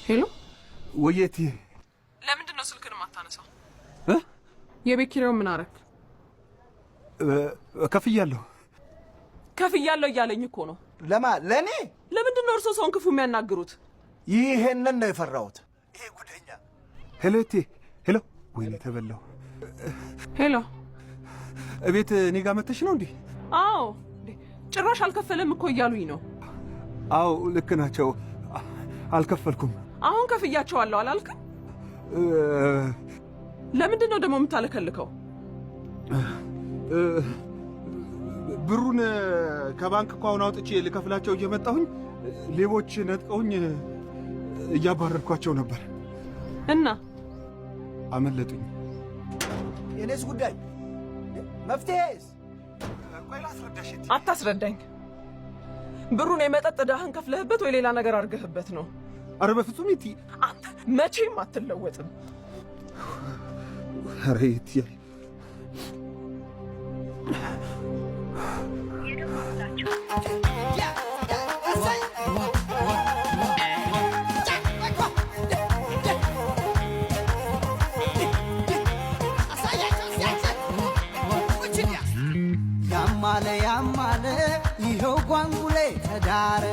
ሄሎ ወየቲ ለምንድን ነው ስልክን ማታነሳው? የቤት ኪራዩ ምን አረክ? ከፍያለሁ እያለኝ እኮ ነው። ለኔ ለምንድን ነው እርሶ ሰውን ክፉ የሚያናግሩት? ይሄንን ነው የፈራሁት። ይሄ ጉደኛ። ሄሎቲ ሄሎ ወይኔ ተበላው። ሄሎ እቤት እኔ ጋር መተሽ ነው እንዴ? አዎ ጭራሽ አልከፈለም እኮ እያሉኝ ነው። አዎ ልክ ናቸው። አልከፈልኩም። አሁን ከፍያቸዋለሁ አላልክም? ለምንድን ነው ደግሞ የምታለከልከው? ብሩን ከባንክ እኮ አሁን አውጥቼ ልከፍላቸው እየመጣሁኝ ሌቦች ነጥቀውኝ እያባረርኳቸው ነበር እና አመለጡኝ። የኔስ ጉዳይ መፍትሄስ? ቆይ ላስረዳሽ። አታስረዳኝ። ብሩን የመጠጥ ዕዳህን ከፍለህበት ወይ ሌላ ነገር አድርገህበት ነው? አረ በፍጹም እቲ አንተ መቼም አትለወጥም። አረ እቲ ያማለ ይኸው ጓንጉሌ ተዳረ